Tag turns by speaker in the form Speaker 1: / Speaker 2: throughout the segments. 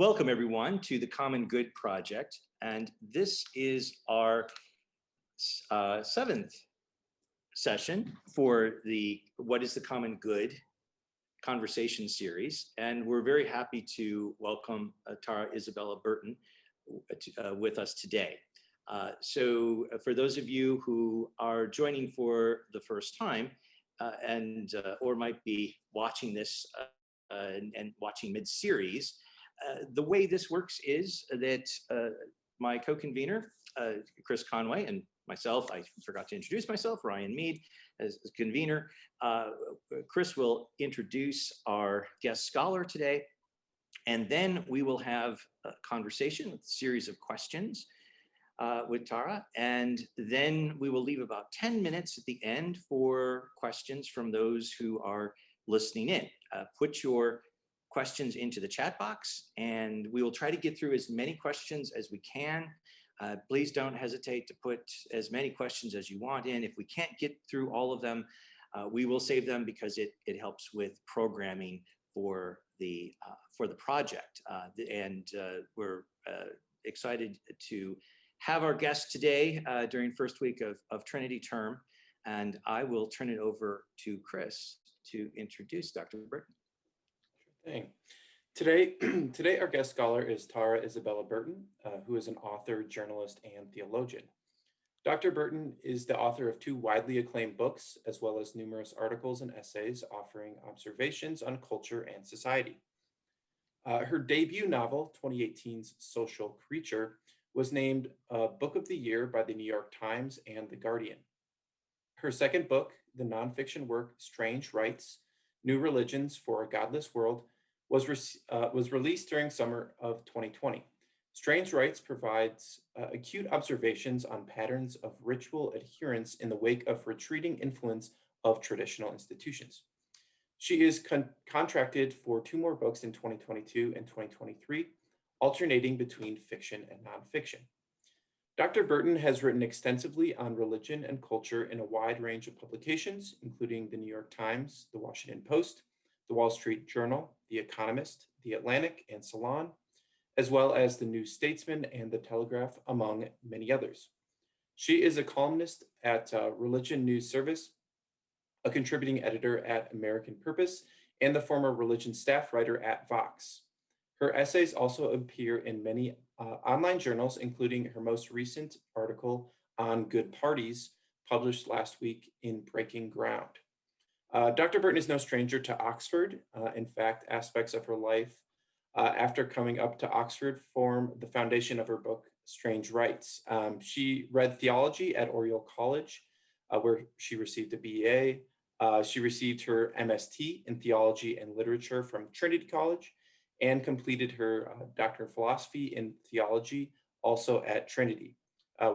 Speaker 1: Welcome everyone to the Common Good Project, and this is our seventh session for the What is the Common Good conversation series, and we're very happy to welcome Tara Isabella Burton with us today. So for those of you who are joining for the first time or might be watching this and watching mid-series, the way this works is that my co-convener, Chris Conway, and myself, I forgot to introduce myself, Ryan Mead, as convener. Chris will introduce our guest scholar today, and then we will have a conversation with a series of questions with Tara, and then we will leave about 10 minutes at the end for questions from those who are listening in. Put your questions into the chat box, and we will try to get through as many questions as we can. Please don't hesitate to put as many questions as you want in. If we can't get through all of them, we will save them because it helps with programming for the project. We're excited to have our guest today during first week of Trinity term, and I will turn it over to Chris to introduce Dr. Burton.
Speaker 2: Thing. Today our guest scholar is Tara Isabella Burton, who is an author, journalist, and theologian. Dr. Burton is the author of 2 widely acclaimed books, as well as numerous articles and essays offering observations on culture and society. Her debut novel, 2018's Social Creature, was named Book of the Year by the New York Times and The Guardian. Her second book, the nonfiction work Strange Rites, New Religions for a Godless World, was released during summer of 2020. Strange Rites provides acute observations on patterns of ritual adherence in the wake of retreating influence of traditional institutions. She is contracted for 2 more books in 2022 and 2023, alternating between fiction and nonfiction. Dr. Burton has written extensively on religion and culture in a wide range of publications, including the New York Times, the Washington Post, the Wall Street Journal, The Economist, The Atlantic, and Salon, as well as the New Statesman and The Telegraph, among many others. She is a columnist at Religion News Service, a contributing editor at American Purpose, and the former religion staff writer at Vox. Her essays also appear in many online journals, including her most recent article on good parties, published last week in Breaking Ground. Dr. Burton is no stranger to Oxford. In fact, aspects of her life after coming up to Oxford form the foundation of her book, Strange Rites. She read theology at Oriel College, where she received a BA. She received her MST in theology and literature from Trinity College and completed her Doctor of Philosophy in theology also at Trinity,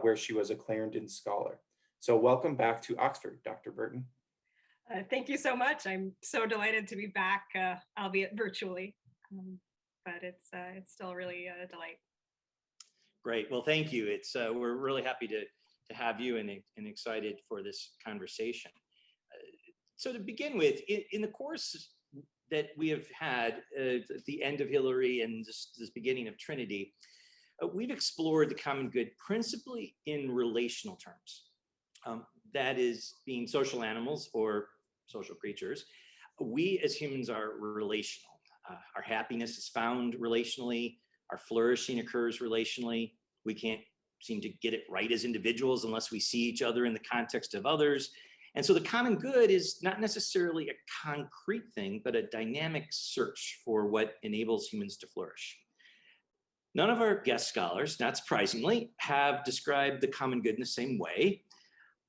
Speaker 2: where she was a Clarendon Scholar. So welcome back to Oxford, Dr. Burton.
Speaker 3: Thank you so much. I'm so delighted to be back, albeit virtually, but it's still really a delight.
Speaker 1: Great. Well, thank you. We're really happy to have you and excited for this conversation. So to begin with, in the course that we have had at the end of Hillary and this beginning of Trinity, we've explored the common good principally in relational terms. That is, being social animals or social creatures, we as humans are relational. Our happiness is found relationally, our flourishing occurs relationally. We can't seem to get it right as individuals unless we see each other in the context of others. And so the common good is not necessarily a concrete thing, but a dynamic search for what enables humans to flourish. None of our guest scholars, not surprisingly, have described the common good in the same way,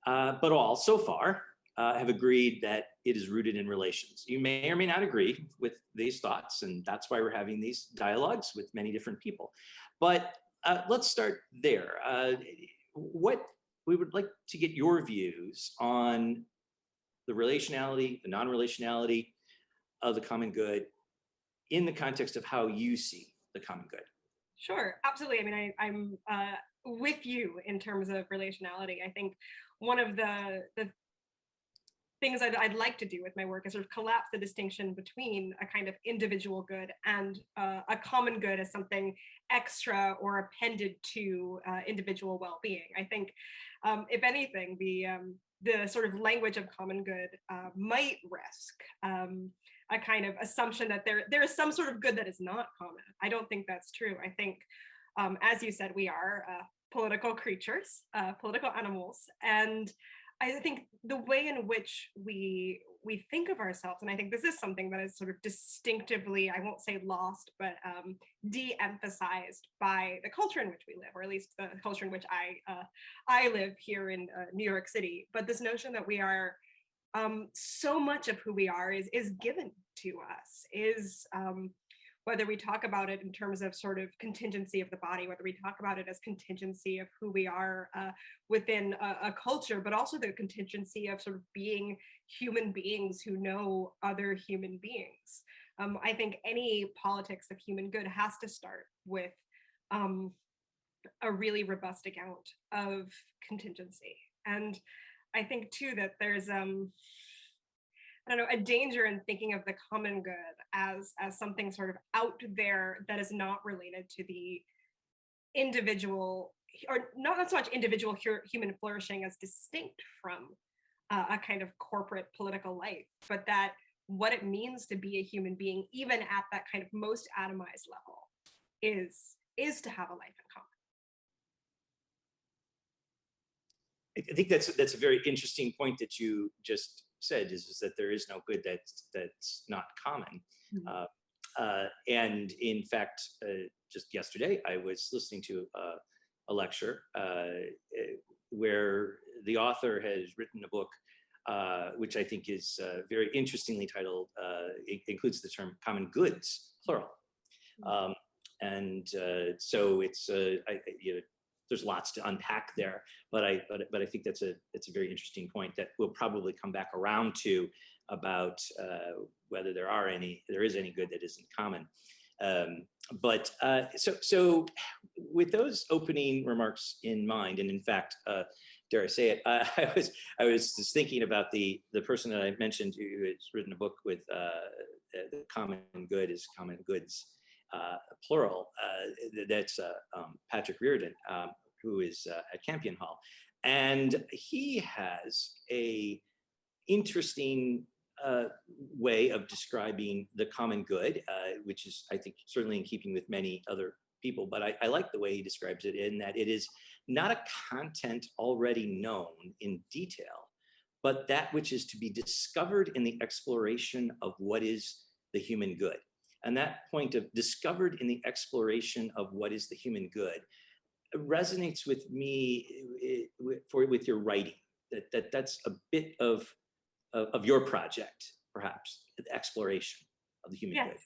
Speaker 1: but all so far have agreed that it is rooted in relations. You may or may not agree with these thoughts, and that's why we're having these dialogues with many different people. But let's start there. What we would like to get your views on the relationality, the non-relationality of the common good in the context of how you see the common good.
Speaker 3: Sure, absolutely. I mean, I'm with you in terms of relationality. I think one of the things I'd like to do with my work is sort of collapse the distinction between a kind of individual good and a common good as something extra or appended to individual well-being. I think, if anything, the sort of language of common good might risk a kind of assumption that there is some sort of good that is not common. I don't think that's true. I think, as you said, we are political creatures, political animals, and I think the way in which we think of ourselves, and I think this is something that is sort of distinctively, I won't say lost, but de-emphasized by the culture in which we live, or at least the culture in which I live here in New York City. But this notion that we are so much of who we are is given to us, is whether we talk about it in terms of sort of contingency of the body, whether we talk about it as contingency of who we are within a culture, but also the contingency of sort of being human beings who know other human beings. I think any politics of human good has to start with a really robust account of contingency. And I think too that there's I don't know, a danger in thinking of the common good as something sort of out there that is not related to the individual, or not so much individual human flourishing as distinct from a kind of corporate political life, but that what it means to be a human being, even at that kind of most atomized level, is to have a life in common.
Speaker 1: I think that's a very interesting point that you just said, is that there is no good that's not common. And in fact, just yesterday, I was listening to a lecture where the author has written a book, which I think is very interestingly titled, it includes the term common goods, plural. So it's, there's lots to unpack there, but I think that's a very interesting point that we'll probably come back around to about whether there is any good that isn't common. So with those opening remarks in mind, and in fact, dare I say it, I was just thinking about the person that I mentioned who has written a book with the common good is common goods, plural. That's Patrick Reardon, who is at Campion Hall, and he has a interesting way of describing the common good, which is, I think, certainly in keeping with many other people. But I like the way he describes it, in that it is not a content already known in detail, but that which is to be discovered in the exploration of what is the human good. And that point of discovered in the exploration of what is the human good resonates with me with your writing. That's a bit of your project, perhaps, the exploration of the human good.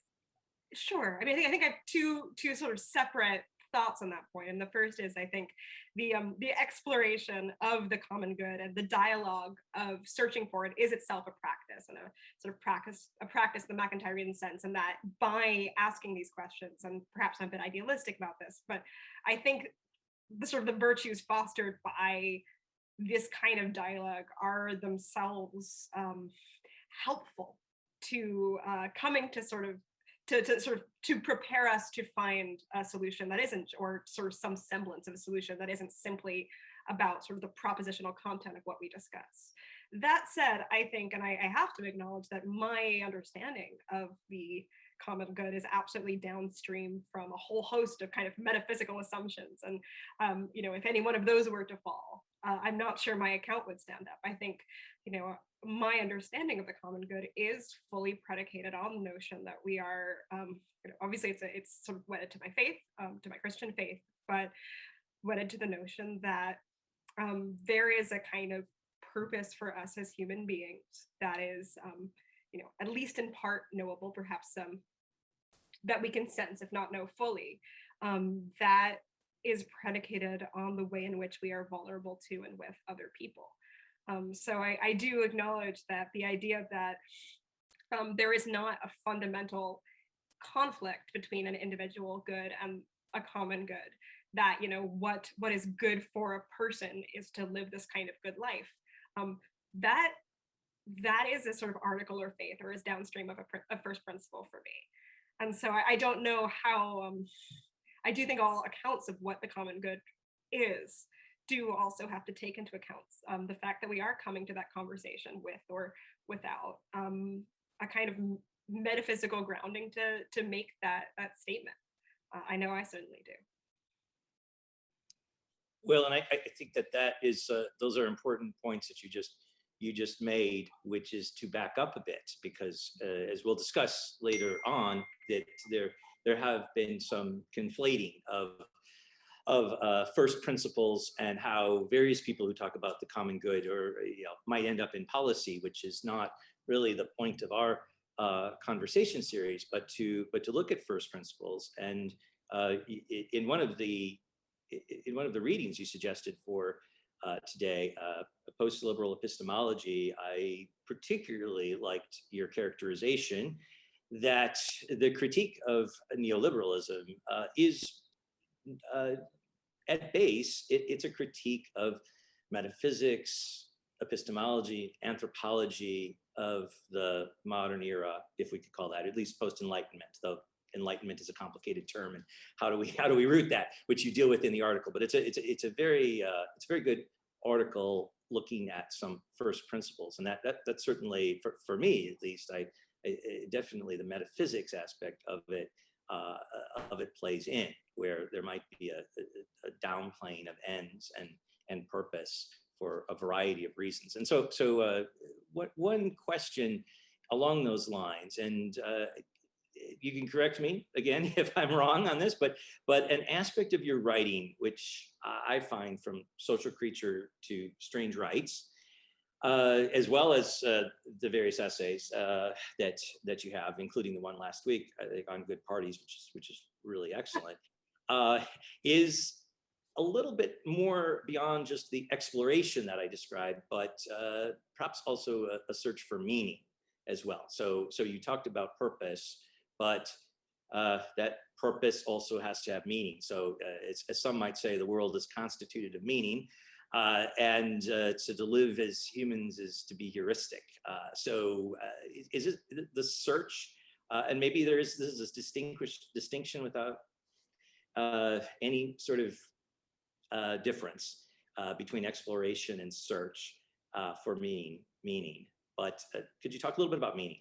Speaker 3: Sure. I mean, I think I have two sort of separate thoughts on that point. And the first is, I think, the exploration of the common good and the dialogue of searching for it is itself a practice, and a sort of practice in the McIntyrean sense, and that by asking these questions, and perhaps I'm a bit idealistic about this, but I think the sort of the virtues fostered by this kind of dialogue are themselves helpful to coming to to prepare us to find a solution that isn't, or sort of some semblance of a solution that isn't simply about sort of the propositional content of what we discuss. That said, I think, and I have to acknowledge that my understanding of the common good is absolutely downstream from a whole host of kind of metaphysical assumptions. And, if any one of those were to fall, I'm not sure my account would stand up. I think, my understanding of the common good is fully predicated on the notion that we are, obviously it's sort of wedded to my faith, to my Christian faith, but wedded to the notion that there is a kind of purpose for us as human beings that is, at least in part knowable, perhaps that we can sense, if not know fully, that is predicated on the way in which we are vulnerable to and with other people. So I do acknowledge that the idea that there is not a fundamental conflict between an individual good and a common good, that what is good for a person is to live this kind of good life, that that is a sort of article or faith, or is downstream of a first principle for me. And so I don't know how, I do think all accounts of what the common good is do also have to take into account the fact that we are coming to that conversation with or without a kind of metaphysical grounding to make that statement. I know I certainly do.
Speaker 1: Well, and I think that is those are important points that you just made, which is to back up a bit, because as we'll discuss later on, that there have been some conflating of first principles, and how various people who talk about the common good or might end up in policy, which is not really the point of our conversation series, but to look at first principles. And in one of the readings you suggested for today, post-liberal epistemology, I particularly liked your characterization that the critique of neoliberalism is at base, it's a critique of metaphysics, epistemology, anthropology of the modern era, if we could call that, at least post-Enlightenment, though Enlightenment is a complicated term, and how do we root that, which you deal with in the article. But it's a very good article looking at some first principles, and that certainly for me at least, I definitely the metaphysics aspect of it plays in, where there might be a downplaying of ends and purpose for a variety of reasons. And so one question along those lines, and you can correct me again if I'm wrong on this, but an aspect of your writing, which I find from Social Creature to Strange Rights, as well as the various essays that you have, including the one last week, I think, on good parties, which is really excellent, is a little bit more beyond just the exploration that I described, but perhaps also a search for meaning as well. So you talked about purpose, but that purpose also has to have meaning. So as some might say, the world is constituted of meaning. And to live as humans is to be heuristic. Is it the search, and maybe this is a distinction without any sort of difference between exploration and search for meaning. But could you talk a little bit about meaning?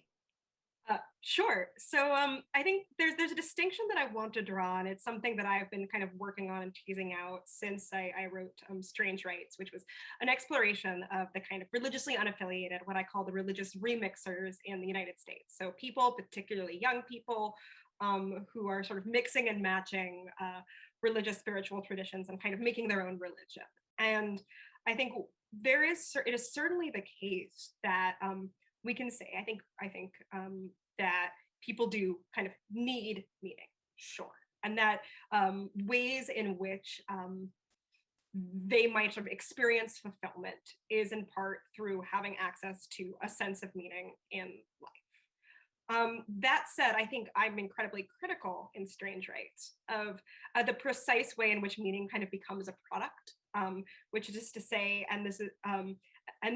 Speaker 3: Sure. So I think there's a distinction that I want to draw, and it's something that I've been kind of working on and teasing out since I wrote Strange Rights, which was an exploration of the kind of religiously unaffiliated, what I call the religious remixers in the United States. So people, particularly young people, who are sort of mixing and matching religious spiritual traditions and kind of making their own religion. And I think it is certainly the case that we can say, I think that people do kind of need meaning, sure, and that ways in which they might sort of experience fulfillment is in part through having access to a sense of meaning in life. That said, I think I'm incredibly critical in Strange Rights of the precise way in which meaning kind of becomes a product, which is to say, and this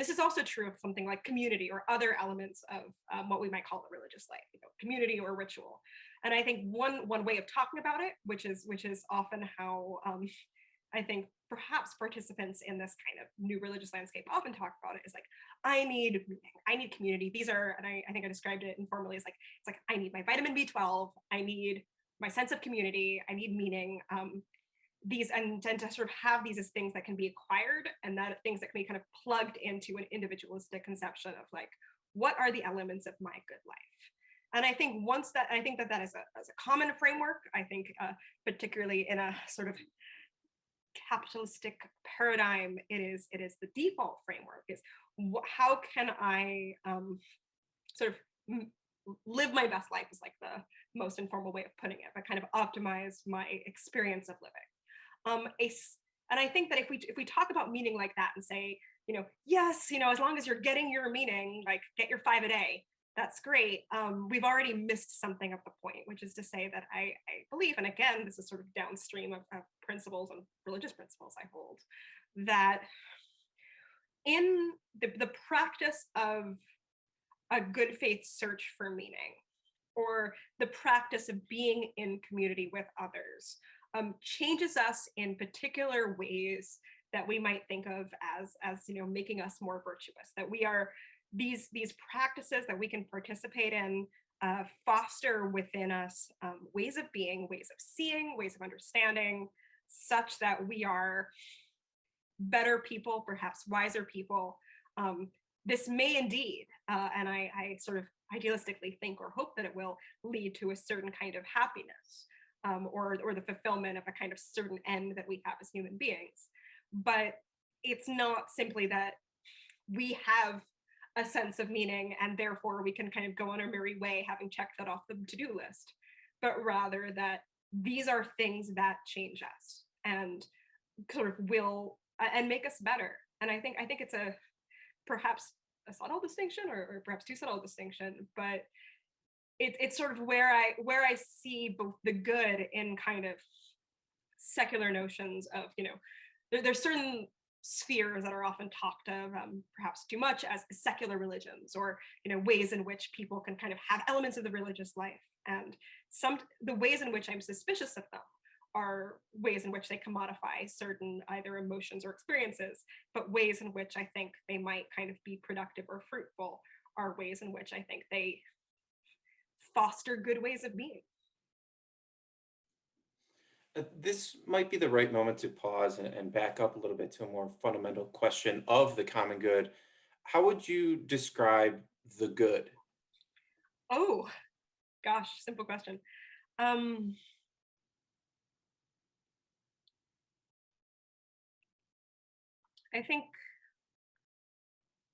Speaker 3: is also true of something like community or other elements of what we might call a religious life, community or ritual. And I think one way of talking about it, which is often how I think perhaps participants in this kind of new religious landscape often talk about it, is like, I need community. These are, and I think I described it informally as like, it's like, I need my vitamin B12, I need my sense of community, I need meaning. These, and to sort of have these as things that can be acquired, and that things that can be kind of plugged into an individualistic conception of like, what are the elements of my good life? And I think that is a common framework. I think particularly in a sort of capitalistic paradigm, it is the default framework, is how can I sort of live my best life, is like the most informal way of putting it, but kind of optimize my experience of living. And I think that if we talk about meaning like that and say, yes, as long as you're getting your meaning, like get your 5 a day, that's great. We've already missed something of the point, which is to say that I believe, and again, this is sort of downstream of principles and religious principles I hold, that in the practice of a good faith search for meaning, or the practice of being in community with others, changes us in particular ways that we might think of as making us more virtuous. That we are these practices that we can participate in, foster within us ways of being, ways of seeing, ways of understanding, such that we are better people, perhaps wiser people. This may indeed, and I sort of idealistically think or hope that it will lead to a certain kind of happiness, or the fulfillment of a kind of certain end that we have as human beings. But it's not simply that we have a sense of meaning and therefore we can kind of go on our merry way having checked that off the to-do list, but rather that these are things that change us and sort of will and make us better. And I think it's a perhaps a subtle distinction, or perhaps too subtle a distinction, but it's sort of where I see both the good in kind of secular notions of, there's certain spheres that are often talked of, perhaps too much, as secular religions, or ways in which people can kind of have elements of the religious life. And the ways in which I'm suspicious of them are ways in which they commodify certain either emotions or experiences, but ways in which I think they might kind of be productive or fruitful are ways in which I think they foster good ways of being.
Speaker 2: This might be the right moment to pause and back up a little bit to a more fundamental question of the common good. How would you describe the good?
Speaker 3: Oh gosh, simple question. um I think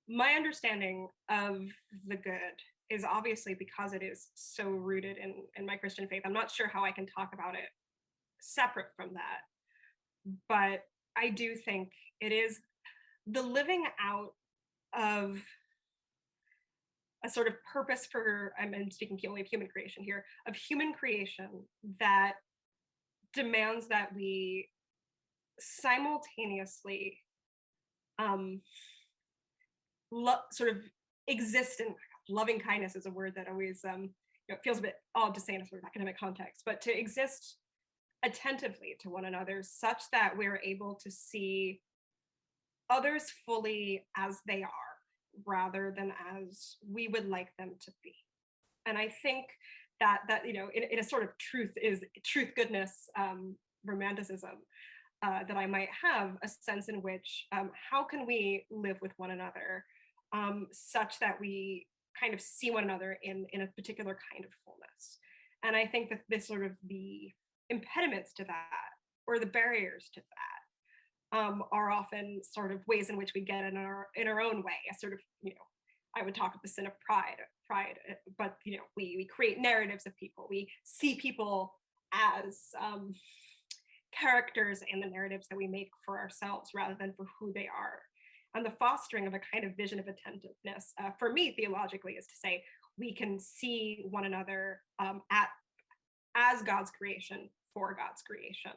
Speaker 3: my understanding of the good is obviously, because it is so rooted in my Christian faith. I'm not sure how I can talk about it separate from that, but I do think it is the living out of a sort of purpose for, I'm speaking only of human creation here, of human creation that demands that we simultaneously um, sort of exist in loving kindness is a word that always it feels a bit odd to say in a sort of academic context, but to exist attentively to one another such that we're able to see others fully as they are rather than as we would like them to be. And I think that in a sort of truth goodness romanticism, that I might have a sense in which how can we live with one another such that we kind of see one another in a particular kind of fullness. And I think that this sort of the impediments to that, or the barriers to that, are often sort of ways in which we get in our own way. A sort of, I would talk of the sin of pride, but we create narratives of people. We see people as characters in the narratives that we make for ourselves rather than for who they are. And the fostering of a kind of vision of attentiveness, for me, theologically, is to say we can see one another as God's creation for God's creation.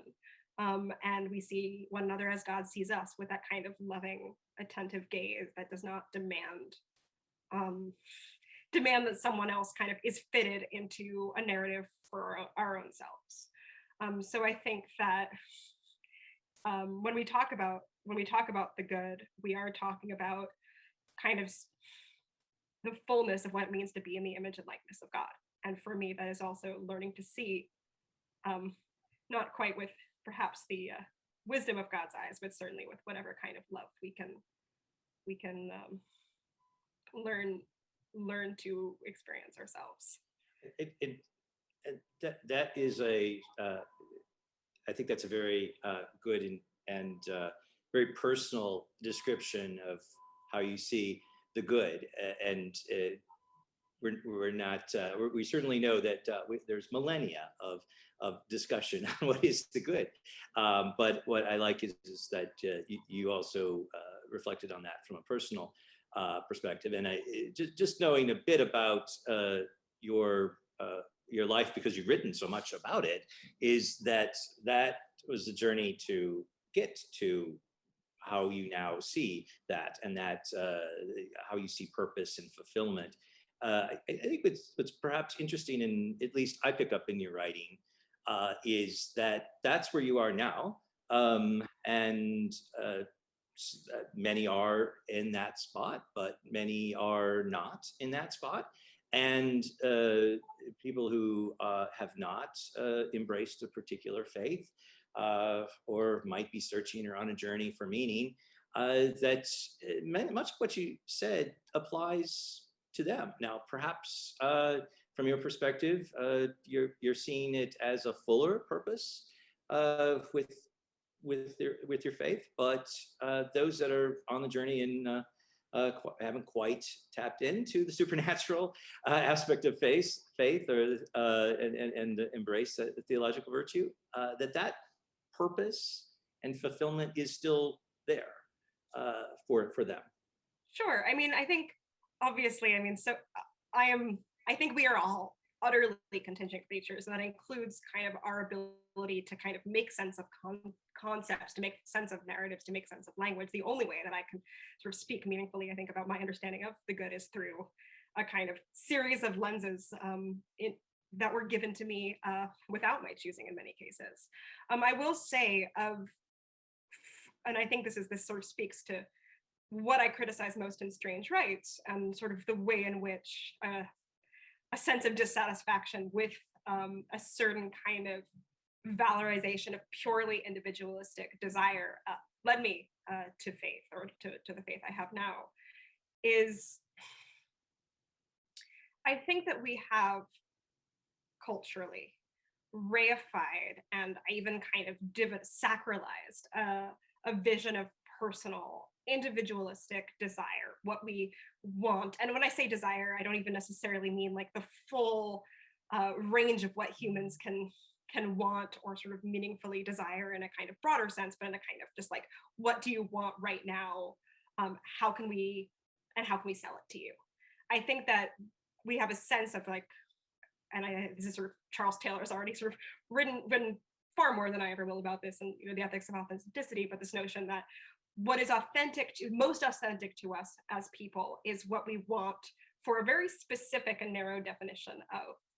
Speaker 3: And we see one another as God sees us, with that kind of loving, attentive gaze that does not demand that someone else kind of is fitted into a narrative for our own selves. So I think that when we talk about the good, we are talking about kind of the fullness of what it means to be in the image and likeness of God. And for me, that is also learning to see, not quite with perhaps the wisdom of God's eyes, but certainly with whatever kind of love we can learn to experience ourselves.
Speaker 1: That is I think that's a very good and very personal description of how you see the good. And we're not, we certainly know that there's millennia of discussion on what is the good. But what I like is that you also reflected on that from a personal perspective. And just knowing a bit about your life, because you've written so much about it, is that was the journey to get to how you now see that, and that how you see purpose and fulfillment. I think what's perhaps interesting, and at least I pick up in your writing, is that that's where you are now, and many are in that spot, but many are not in that spot. And people who have not embraced a particular faith, or might be searching or on a journey for meaning, that much of what you said applies to them. Now, perhaps from your perspective, you're seeing it as a fuller purpose with your faith, but those that are on the journey and haven't quite tapped into the supernatural aspect of faith, or and embrace the theological virtue, that purpose and fulfillment is still there for them.
Speaker 3: Sure. I mean, I think obviously, I mean, so I think we are all utterly contingent creatures, and that includes kind of our ability to kind of make sense of concepts, to make sense of narratives, to make sense of language. The only way that I can sort of speak meaningfully, I think, about my understanding of the good is through a kind of series of lenses that were given to me without my choosing in many cases. I will say and I think this sort of speaks to what I criticize most in Strange Rights, and sort of the way in which a sense of dissatisfaction with a certain kind of valorization of purely individualistic desire led me to faith, or to the faith I have now, is I think that we have culturally reified and even kind of sacralized a vision of personal individualistic desire, what we want. And when I say desire, I don't even necessarily mean like the full range of what humans can want or sort of meaningfully desire in a kind of broader sense, but in a kind of just like, what do you want right now? How can we sell it to you? I think that we have a sense of like, and this is sort of Charles Taylor's already sort of written far more than I ever will about this, and the ethics of authenticity, but this notion that what is most authentic to us as people is what we want for a very specific and narrow definition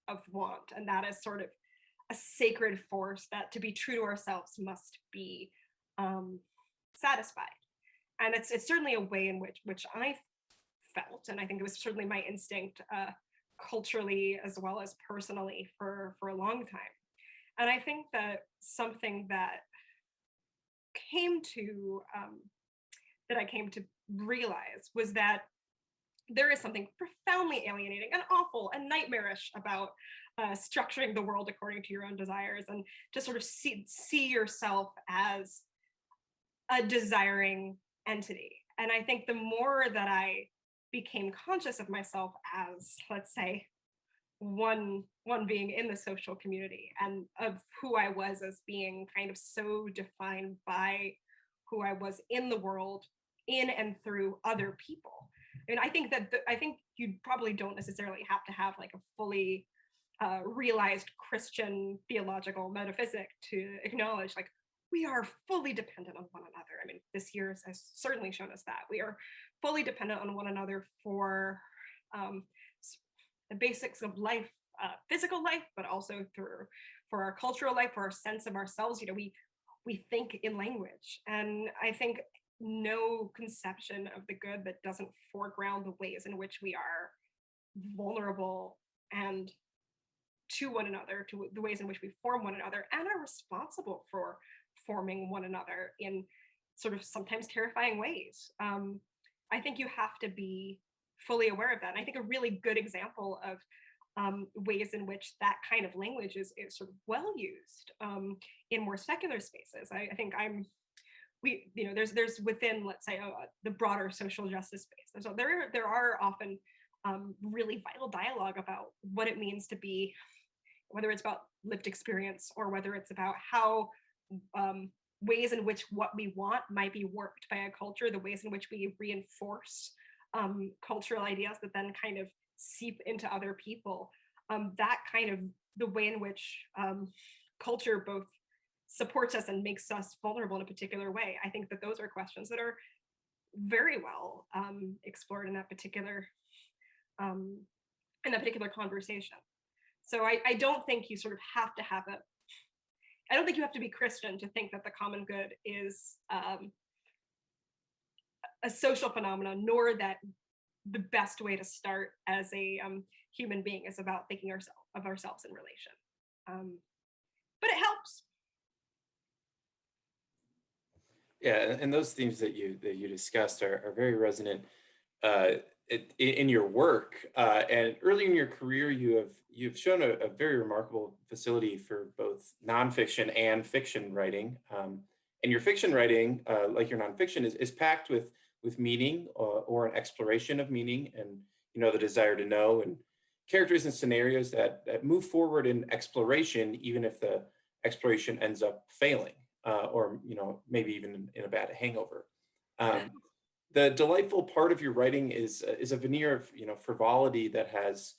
Speaker 3: of want, and that is sort of a sacred force that, to be true to ourselves, must be satisfied. And it's certainly a way in which I felt, and I think it was certainly my instinct culturally as well as personally for a long time. And I think that something that I came to realize was that there is something profoundly alienating and awful and nightmarish about structuring the world according to your own desires, and to sort of see yourself as a desiring entity. And I think the more that I became conscious of myself as, let's say, one being in the social community, and of who I was as being kind of so defined by who I was in the world, in and through other people. I mean, I think you probably don't necessarily have to have like a fully realized Christian theological metaphysic to acknowledge like we are fully dependent on one another. I mean, this year has certainly shown us that we are fully dependent on one another for the basics of life, physical life, but also for our cultural life, for our sense of ourselves. You know, we think in language, and I think no conception of the good that doesn't foreground the ways in which we are vulnerable and to one another, to the ways in which we form one another, and are responsible for forming one another in sort of sometimes terrifying ways. I think you have to be fully aware of that. And I think a really good example of ways in which that kind of language is sort of well used in more secular spaces. I think there's within, let's say, the broader social justice space. So there are often really vital dialogue about what it means to be, whether it's about lived experience or whether it's about how ways in which what we want might be warped by a culture, the ways in which we reinforce cultural ideas that then kind of seep into other people. That kind of the way in which culture both supports us and makes us vulnerable in a particular way. I think that those are questions that are very well explored in that particular in a particular conversation. So I don't think you sort of have to have it. I don't think you have to be Christian to think that the common good is a social phenomenon, nor that the best way to start as a human being is about thinking of ourselves in relation. But it helps.
Speaker 2: Yeah, and those themes that you discussed are very resonant uh, in your work. And early in your career, you've shown a very remarkable facility for both nonfiction and fiction writing. And your fiction writing, like your nonfiction, is packed with meaning or an exploration of meaning, and the desire to know, and characters and scenarios that move forward in exploration, even if the exploration ends up failing, or maybe even in a bad hangover. Um, the delightful part of your writing is a veneer of frivolity that has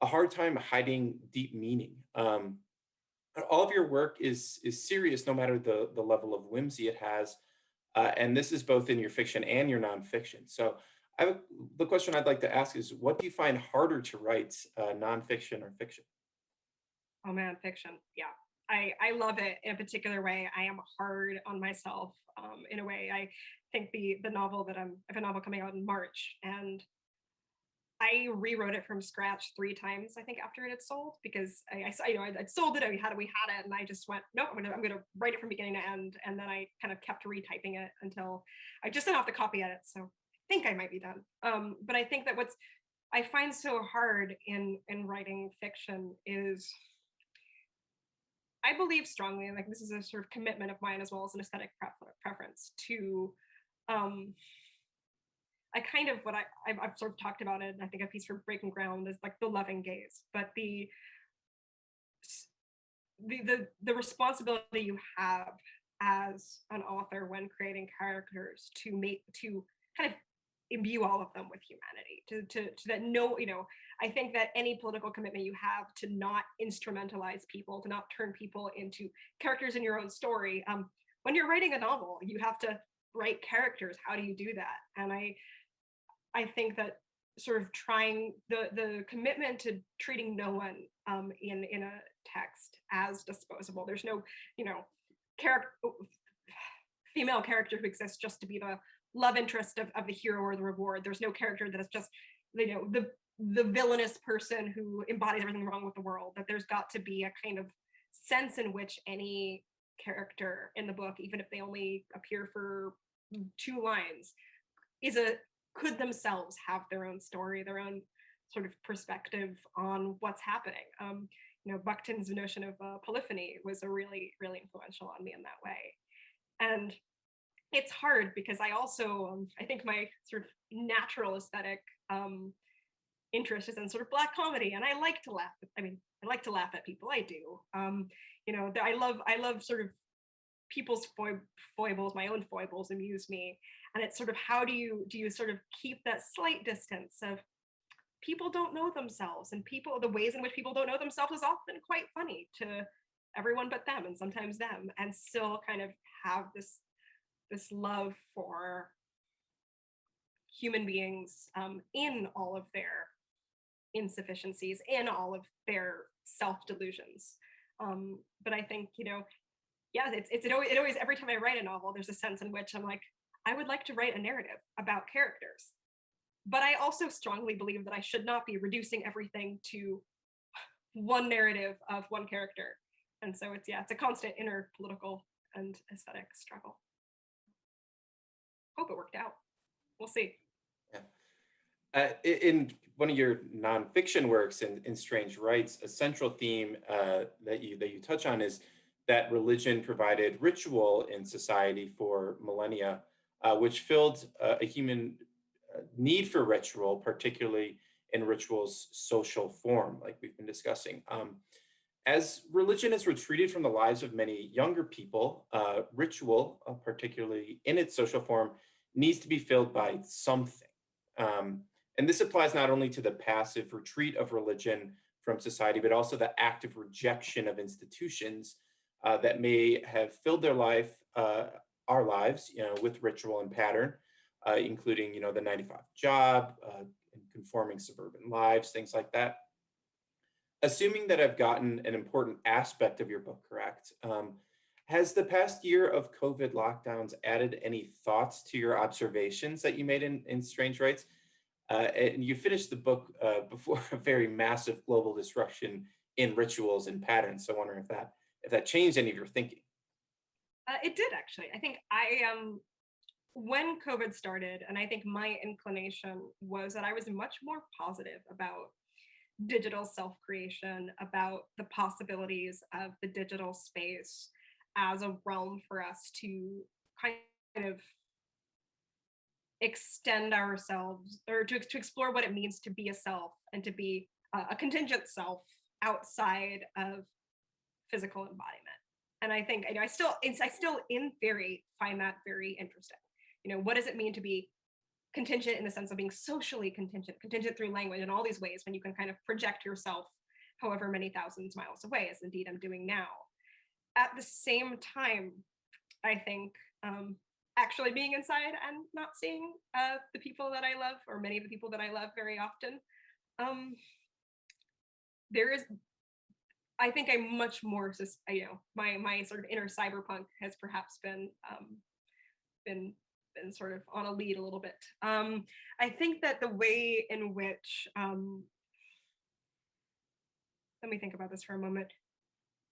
Speaker 2: a hard time hiding deep meaning. All of your work is serious, no matter the level of whimsy it has, and this is both in your fiction and your nonfiction. So, the question I'd like to ask is, what do you find harder to write, nonfiction or fiction?
Speaker 3: Oh man, fiction. Yeah. I love it in a particular way. I am hard on myself in a way. I think the novel I have a novel coming out in March, and I rewrote it from scratch 3 times, I think, after it had sold, because I'd sold it, we had it, and I just went, nope, I'm gonna write it from beginning to end, and then I kind of kept retyping it until I just sent off the copy edit. So I think I might be done. But I think that what I find so hard in writing fiction is, I believe strongly, and like this is a sort of commitment of mine as well as an aesthetic preference to, um, I kind of I've sort of talked about it, and I think a piece for Breaking Ground is like the loving gaze, but the responsibility you have as an author when creating characters to kind of imbue all of them with humanity, to that no, I think that any political commitment you have to not instrumentalize people, to not turn people into characters in your own story. When you're writing a novel, you have to write characters. How do you do that? And I think that sort of trying the commitment to treating no one in a text as disposable. There's no, character female character who exists just to be the love interest of the hero or the reward. There's no character that is just, the villainous person who embodies everything wrong with the world. That there's got to be a kind of sense in which any character in the book, even if they only appear for 2 lines, could themselves have their own story, their own sort of perspective on what's happening. Buckton's notion of polyphony was a really, really influential on me in that way. And it's hard because I also, I think my sort of natural aesthetic interest is in sort of Black comedy, and I like to laugh. I like to laugh at people. I do. I love sort of people's foibles. My own foibles amuse me, and it's sort of, how do you sort of keep that slight distance of people don't know themselves, and the ways in which people don't know themselves is often quite funny to everyone but them, and sometimes them, and still kind of have this love for human beings in all of their insufficiencies, in all of their self-delusions. But I think, yeah, it always, every time I write a novel, there's a sense in which I'm like, I would like to write a narrative about characters. But I also strongly believe that I should not be reducing everything to one narrative of one character. And so it's a constant inner political and aesthetic struggle. Hope it worked out. We'll see.
Speaker 2: Yeah. In one of your nonfiction works, in Strange Rites, a central theme that you touch on is that religion provided ritual in society for millennia, which filled a human need for ritual, particularly in ritual's social form, like we've been discussing. As religion has retreated from the lives of many younger people, ritual, particularly in its social form, needs to be filled by something. And this applies not only to the passive retreat of religion from society, but also the active rejection of institutions that may have filled our lives, with ritual and pattern, including, the 9-to-5 job, conforming suburban lives, things like that. Assuming that I've gotten an important aspect of your book correct, has the past year of COVID lockdowns added any thoughts to your observations that you made in Strange Rights? And you finished the book before a very massive global disruption in rituals and patterns. So I wonder if that changed any of your thinking.
Speaker 3: It did actually. I think when COVID started, and I think my inclination was that I was much more positive about digital self-creation, about the possibilities of the digital space as a realm for us to kind of extend ourselves, or to explore what it means to be a self and to be a contingent self outside of physical embodiment. And I think, I still in theory find that very interesting. What does it mean to be contingent in the sense of being socially contingent through language and all these ways, when you can kind of project yourself however many thousands miles away, as indeed I'm doing now. At the same time, I think actually being inside and not seeing the people that I love, or many of the people that I love very often, there is, I think I'm much more, my sort of inner cyberpunk has perhaps been sort of on a lead a little bit. I think that the way in which, let me think about this for a moment,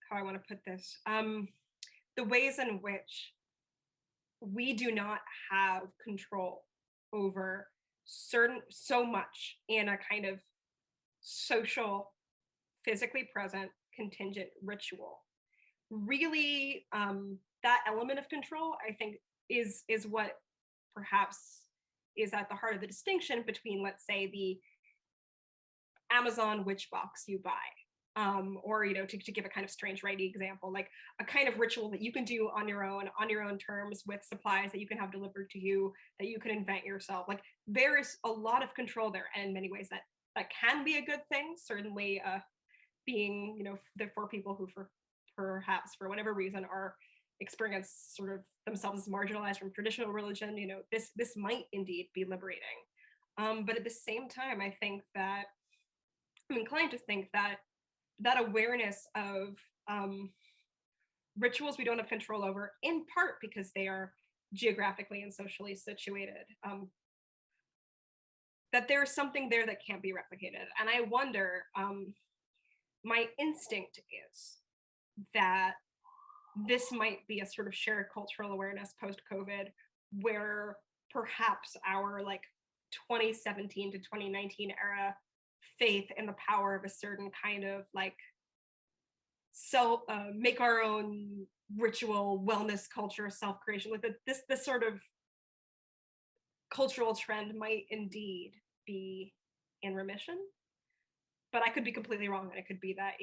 Speaker 3: how I want to put this. The ways in which we do not have control over so much in a kind of social, physically present, contingent ritual. Really, that element of control, I think, is what perhaps is at the heart of the distinction between, let's say, the Amazon witch box you buy, or to give a kind of strange righty example, like a kind of ritual that you can do on your own terms, with supplies that you can have delivered to you, that you can invent yourself. Like, there is a lot of control there, and in many ways that can be a good thing. Certainly, being for people who perhaps for whatever reason are experience sort of themselves as marginalized from traditional religion, this might indeed be liberating. But at the same time, I think that I'm inclined to think that awareness of rituals we don't have control over, in part because they are geographically and socially situated, that there's something there that can't be replicated. And I wonder, my instinct is that this might be a sort of shared cultural awareness post-COVID, where perhaps our 2017 to 2019 era faith in the power of a certain kind of make our own ritual wellness culture, self-creation, this sort of cultural trend might indeed be in remission. But I could be completely wrong, and it could be that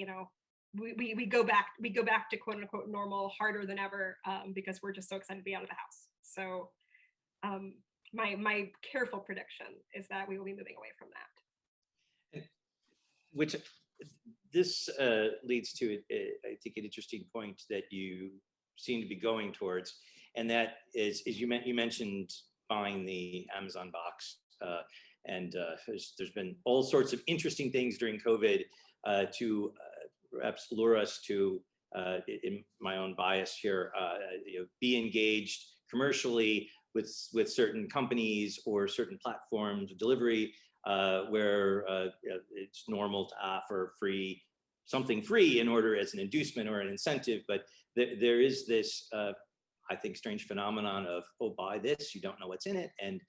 Speaker 3: we go back to quote unquote normal harder than ever, because we're just so excited to be out of the house. So my careful prediction is that we will be moving away from that.
Speaker 1: Which this leads to, I think, an interesting point that you seem to be going towards, and that is you mentioned buying the Amazon box, and there's been all sorts of interesting things during COVID to perhaps lure us to, in my own bias here, be engaged commercially with certain companies or certain platforms of delivery, where it's normal to offer something free in order as an inducement or an incentive. But there is this, I think, strange phenomenon of, oh, buy this, you don't know what's in it, and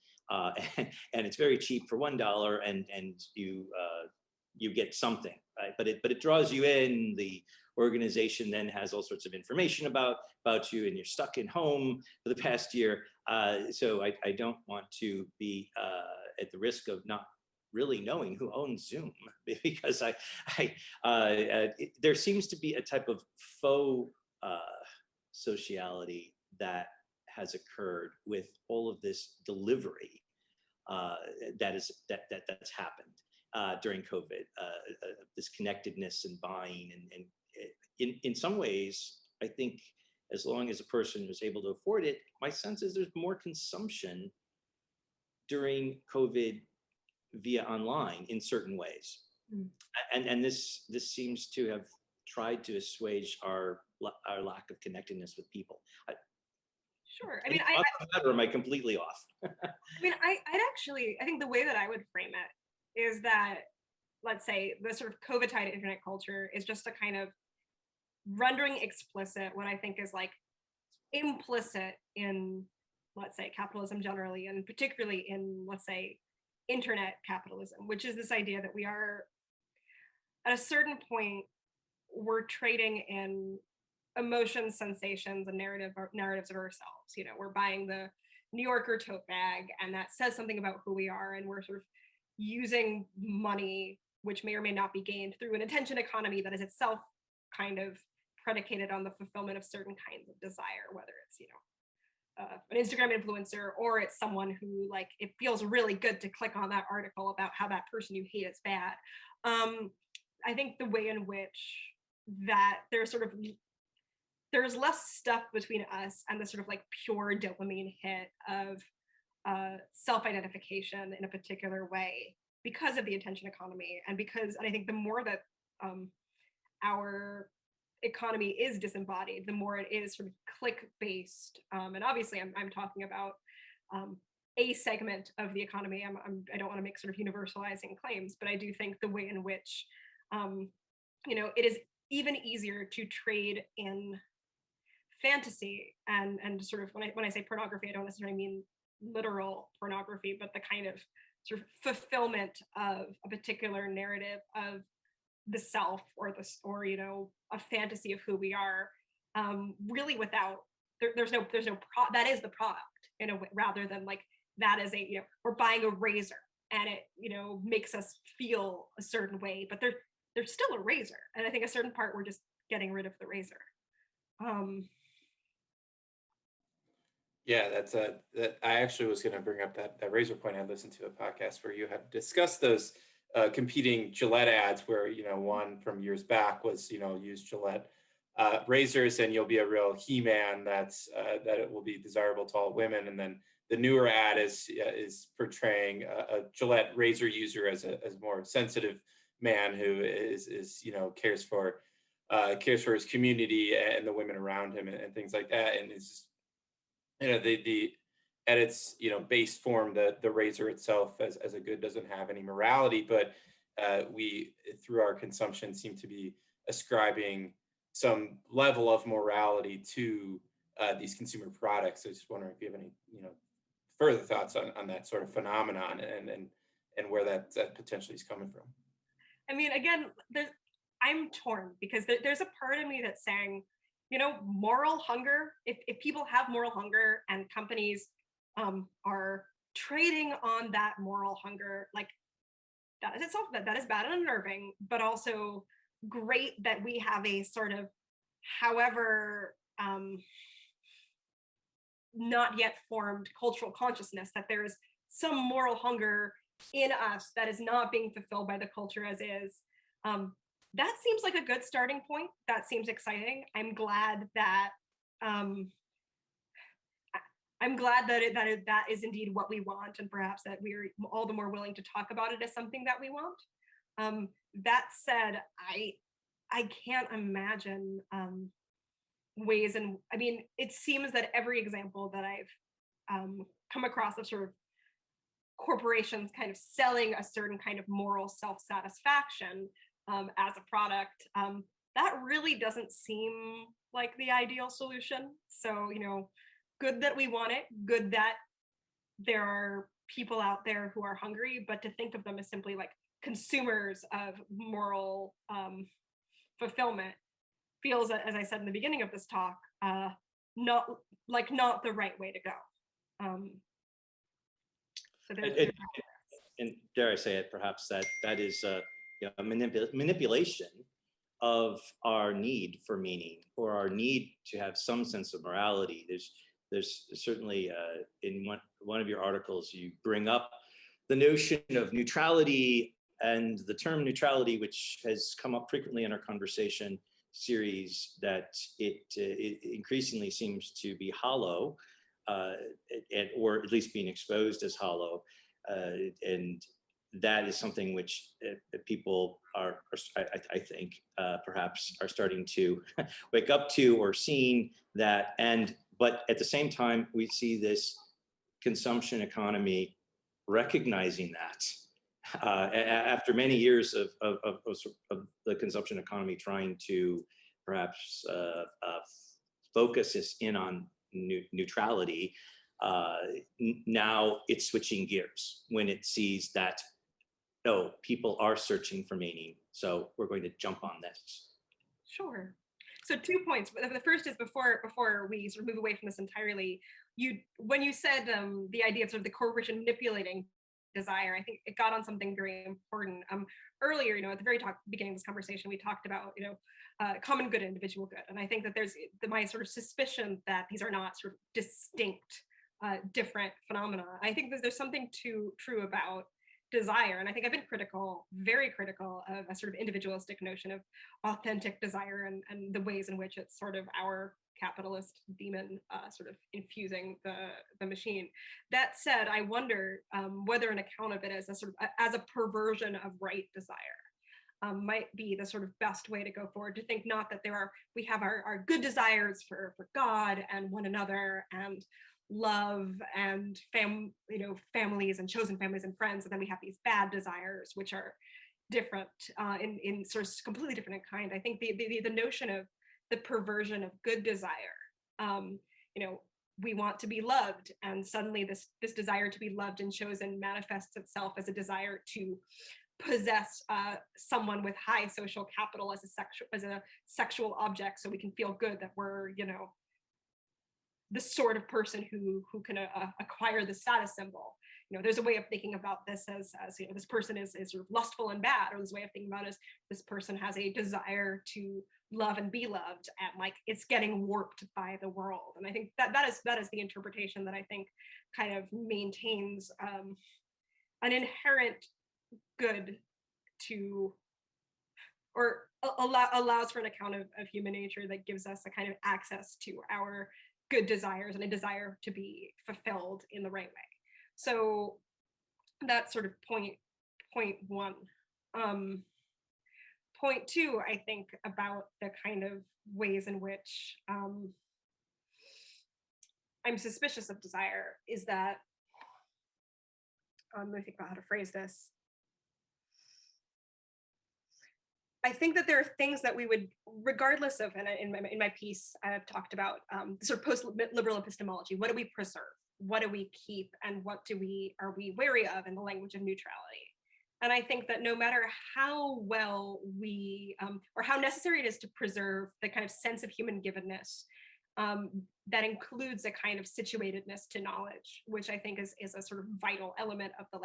Speaker 1: it's very cheap for $1, and you get something, right? But it draws you in. The organization then has all sorts of information about you, and you're stuck in home for the past year. So I don't want to be at the risk of not really knowing who owns Zoom, because there seems to be a type of faux sociality that has occurred with all of this delivery that's happened during COVID, this connectedness and buying, and in some ways, I think as long as a person was able to afford it, my sense is there's more consumption during COVID via online in certain ways.
Speaker 3: Mm.
Speaker 1: And this seems to have tried to assuage our lack of connectedness with people.
Speaker 3: Sure. I
Speaker 1: Any
Speaker 3: mean,
Speaker 1: thoughts on that, or am I completely off?
Speaker 3: I think the way that I would frame it is that, let's say, the sort of COVID-tide internet culture is just a kind of rendering explicit what I think is like implicit in, let's say, capitalism generally, and particularly in, let's say, internet capitalism, which is this idea that we are, at a certain point, we're trading in emotions, sensations, and narratives of ourselves. You know, we're buying the New Yorker tote bag, and that says something about who we are, and we're sort of using money, which may or may not be gained through an attention economy that is itself kind of predicated on the fulfillment of certain kinds of desire, whether it's, you know, an Instagram influencer, or it's someone who, like, it feels really good to click on that article about how that person you hate is bad. I think the way in which that there's less stuff between us and the sort of like pure dopamine hit of self-identification in a particular way because of the attention economy, and I think the more that our economy is disembodied, the more it is sort of click based, and obviously I'm talking about a segment of the economy. I don't want to make sort of universalizing claims, but I do think the way in which you know, it is even easier to trade in fantasy and sort of, when I say pornography, I don't necessarily mean literal pornography, but the kind of sort of fulfillment of a particular narrative of the self, or you know, a fantasy of who we are, really without that is the product in a way, rather than like that is a, you know, we're buying a razor and it, you know, makes us feel a certain way, but they're still a razor, and I think a certain part we're just getting rid of the razor.
Speaker 2: Yeah, that I actually was going to bring up that razor point. I listened to a podcast where you had discussed those competing Gillette ads, where, you know, one from years back was, you know, use Gillette razors and you'll be a real He-Man. That it will be desirable to all women, and then the newer ad is portraying a Gillette razor user as a more sensitive man who is you know, cares for his community and the women around him, and things like that, and is, you know, the at its, you know, base form, the razor itself as a good doesn't have any morality, but we, through our consumption, seem to be ascribing some level of morality to these consumer products. So I just wondering if you have any, you know, further thoughts on that sort of phenomenon, and where that potentially is coming from.
Speaker 3: I mean, again, I'm torn because there's a part of me that's saying, you know, moral hunger, if people have moral hunger and companies are trading on that moral hunger, like, that is itself, that is bad and unnerving, but also great that we have a sort of, however not yet formed cultural consciousness that there is some moral hunger in us that is not being fulfilled by the culture as is. That seems like a good starting point. That seems exciting. I'm glad that that is indeed what we want, and perhaps that we're all the more willing to talk about it as something that we want. That said, I can't imagine ways, and I mean, it seems that every example that I've come across of sort of corporations kind of selling a certain kind of moral self-satisfaction as a product, that really doesn't seem like the ideal solution. So, you know, good that we want it, good that there are people out there who are hungry, but to think of them as simply like consumers of moral fulfillment feels, as I said in the beginning of this talk, not the right way to go. So
Speaker 1: and dare I say it, perhaps that is you know, manipulation of our need for meaning, or our need to have some sense of morality. There's certainly in one of your articles, you bring up the notion of neutrality, and the term neutrality, which has come up frequently in our conversation series, that it increasingly seems to be hollow, or at least being exposed as hollow, and that is something which people I think, perhaps are starting to wake up to or seeing that. But at the same time, we see this consumption economy recognizing that. After many years of the consumption economy trying to perhaps focus us in on neutrality, now it's switching gears when it sees that, no, people are searching for meaning. So we're going to jump on this.
Speaker 3: Sure. So 2 points. The first is before we sort of move away from this entirely, when you said the idea of sort of the corporation manipulating desire, I think it got on something very important. Earlier, at the very beginning of this conversation, we talked about common good and individual good, and I think that there's my sort of suspicion that these are not sort of distinct, different phenomena. I think that there's something true about desire, and I think I've been very critical of a sort of individualistic notion of authentic desire and the ways in which it's sort of our capitalist demon sort of infusing the machine. That said, I wonder whether an account of it as a perversion of right desire might be the sort of best way to go forward, to think not that we have our good desires for God and one another and love and families and chosen families and friends, and then we have these bad desires which are different in sort of completely different in kind. I think the notion of the perversion of good desire, we want to be loved, and suddenly this desire to be loved and chosen manifests itself as a desire to possess someone with high social capital as a sexual object, so we can feel good that we're the sort of person who can acquire the status symbol. There's a way of thinking about this as this person is sort of lustful and bad, or this way of thinking about it as this person has a desire to love and be loved, and like it's getting warped by the world. And I think that is the interpretation that I think kind of maintains an inherent good to, or allows for an account of human nature that gives us a kind of access to our good desires and a desire to be fulfilled in the right way. So that's sort of point one. Point two, I think, about the kind of ways in which I'm suspicious of desire is that, let me think about how to phrase this. I think that there are things that we would, regardless of, and in my piece, I've talked about sort of post-liberal epistemology. What do we preserve? What do we keep? And what are we wary of in the language of neutrality? And I think that no matter how well we, or how necessary it is to preserve the kind of sense of human givenness, that includes a kind of situatedness to knowledge, which I think is a sort of vital element of the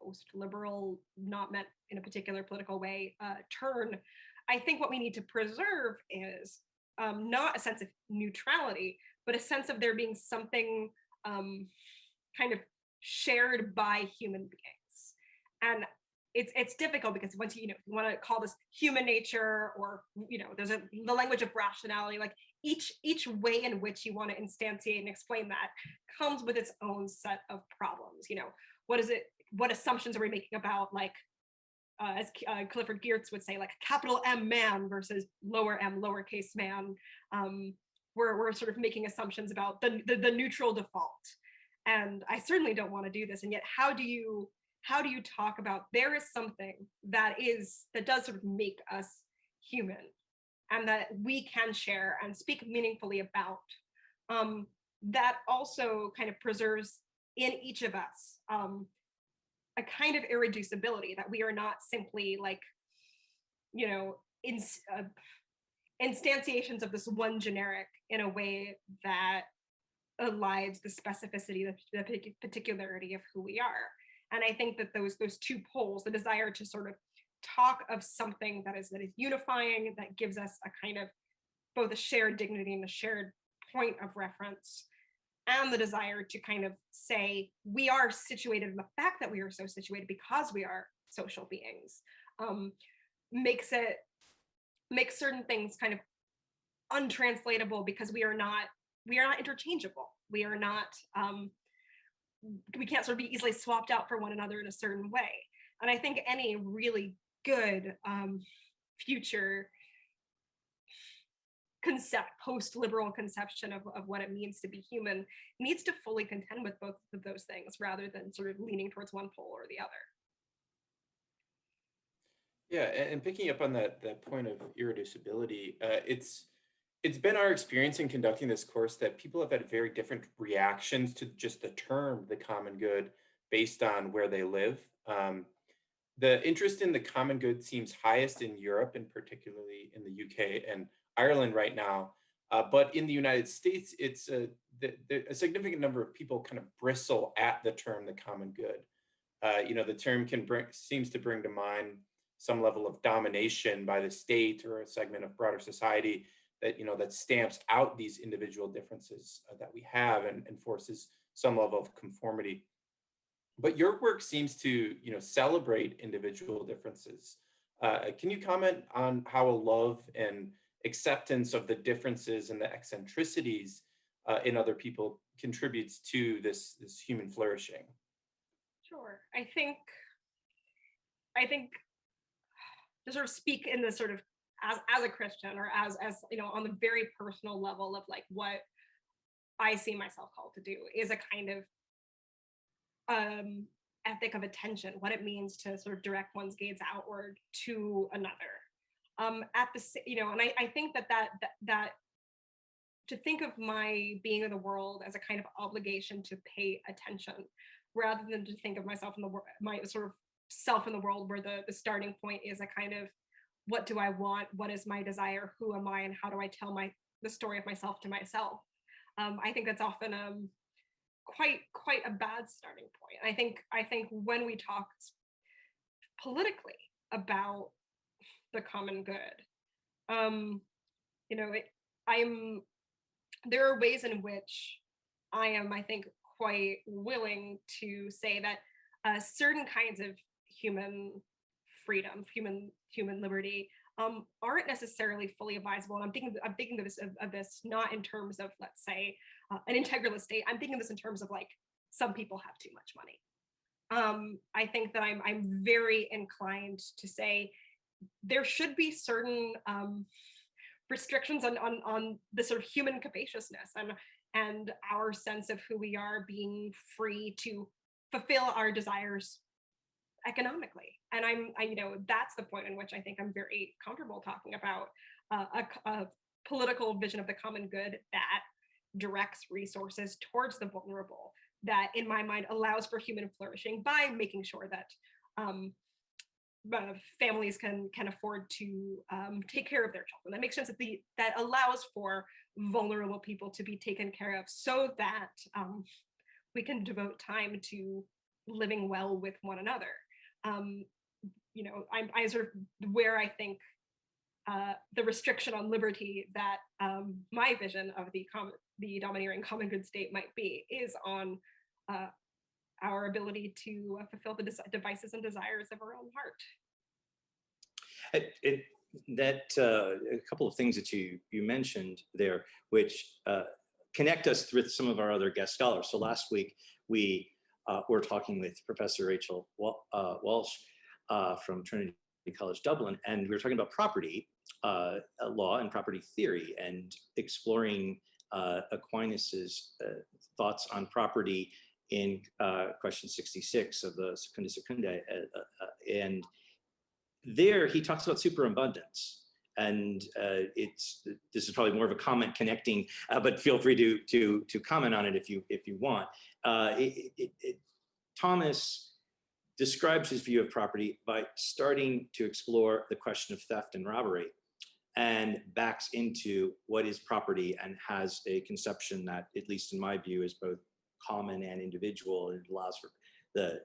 Speaker 3: post-liberal, not meant in a particular political way, turn. I think what we need to preserve is not a sense of neutrality, but a sense of there being something kind of shared by human beings. And it's difficult because once you want to call this human nature, or there's the language of rationality, like each way in which you want to instantiate and explain that comes with its own set of problems. What assumptions are we making about, like, as Clifford Geertz would say, like capital M man versus lower m lowercase man. We're sort of making assumptions about the neutral default, and I certainly don't want to do this. And yet, how do you talk about there is something that does sort of make us human, and that we can share and speak meaningfully about, that also kind of preserves in each of us a kind of irreducibility, that we are not simply like, instantiations of this one generic in a way that elides the specificity, the particularity of who we are. And I think that those two poles, the desire to sort of talk of something that is unifying, that gives us a kind of both a shared dignity and a shared point of reference, and the desire to kind of say we are situated, in the fact that we are so situated because we are social beings, makes certain things kind of untranslatable, because we are not interchangeable. We are not we can't sort of be easily swapped out for one another in a certain way. And I think any really good future post-liberal conception of what it means to be human needs to fully contend with both of those things rather than sort of leaning towards one pole or the other.
Speaker 2: Yeah, and picking up on that point of irreducibility, it's been our experience in conducting this course that people have had very different reactions to just the term the common good based on where they live. The interest in the common good seems highest in Europe, and particularly in the UK and Ireland right now. But in the United States, a significant number of people kind of bristle at the term the common good. The term seems to bring to mind some level of domination by the state or a segment of broader society that stamps out these individual differences that we have and enforces some level of conformity. But your work seems to celebrate individual differences. Can you comment on how a love and acceptance of the differences and the eccentricities in other people contributes to this human flourishing?
Speaker 3: Sure. I think to sort of speak in this sort of as a Christian, or as on the very personal level of like what I see myself called to do, is a kind of ethic of attention, what it means to sort of direct one's gaze outward to another. And I think that to think of my being in the world as a kind of obligation to pay attention, rather than to think of myself in the world, my sort of self in the world, where the starting point is a kind of, what do I want? What is my desire? Who am I? And how do I tell the story of myself to myself? I think that's often quite a bad starting point. I think when we talk politically about the common good, there are ways in which I am, I think, quite willing to say that certain kinds of human freedom, human liberty, aren't necessarily fully advisable. And I'm thinking of this not in terms of, let's say, an integralist state. I'm thinking of this in terms of like, some people have too much money. I think that I'm very inclined to say there should be certain restrictions on the sort of human capaciousness and our sense of who we are, being free to fulfill our desires economically. And that's the point in which I think I'm very comfortable talking about a political vision of the common good that directs resources towards the vulnerable, that in my mind allows for human flourishing by making sure that families can afford to take care of their children. That makes sense, that allows for vulnerable people to be taken care of, so that we can devote time to living well with one another. I sort of, where I think the restriction on liberty that my vision of the domineering common good state might be, is on our ability to fulfill the devices and desires of our own heart.
Speaker 1: A couple of things that you mentioned there, which connect us with some of our other guest scholars. So last week we were talking with Professor Rachel Walsh from Trinity College Dublin, and we were talking about property law and property theory, and exploring Aquinas's thoughts on property in question 66 of the Secunda Secundae, and there he talks about superabundance. And this is probably more of a comment connecting, but feel free to comment on it if you want. Thomas describes his view of property by starting to explore the question of theft and robbery, and backs into what is property, and has a conception that, at least in my view, is both common and individual, and allows for the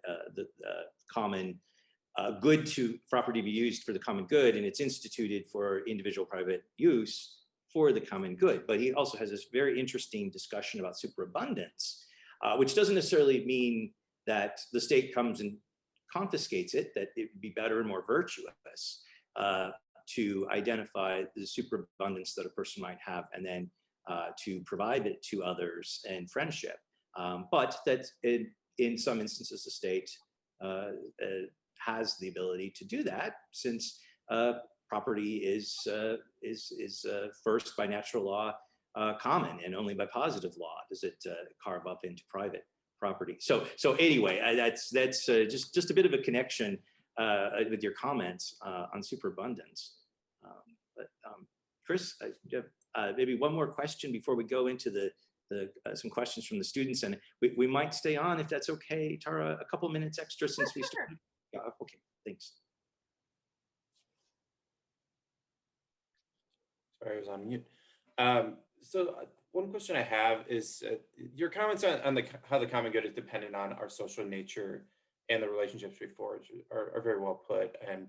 Speaker 1: common good to property be used for the common good, and it's instituted for individual private use for the common good. But he also has this very interesting discussion about superabundance, which doesn't necessarily mean that the state comes and confiscates it, that it would be better and more virtuous to identify the superabundance that a person might have, and then to provide it to others in friendship. But that in some instances, the state has the ability to do that, since property is first by natural law common, and only by positive law does it carve up into private property. So anyway, that's just a bit of a connection with your comments on superabundance. Chris, maybe one more question before we go into some questions from the students, and we might stay on if that's okay, Tara, a couple minutes extra since we started. Yeah, okay, thanks.
Speaker 2: Sorry, I was on mute. So one question I have is your comments on how the common good is dependent on our social nature and the relationships we forge are very well put. And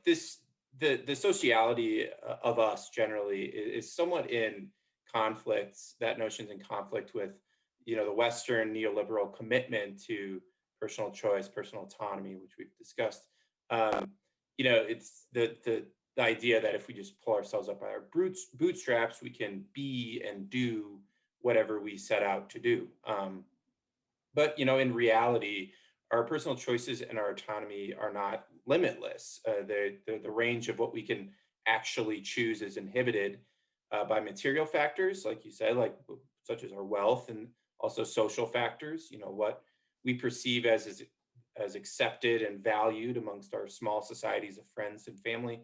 Speaker 2: the sociality of us generally is somewhat in conflicts. That notion's in conflict with, the Western neoliberal commitment to personal choice, personal autonomy, which we've discussed. It's the idea that if we just pull ourselves up by our bootstraps, we can be and do whatever we set out to do. But in reality, our personal choices and our autonomy are not limitless. The range of what we can actually choose is inhibited by material factors, like you said, such as our wealth, and also social factors. What we perceive as accepted and valued amongst our small societies of friends and family,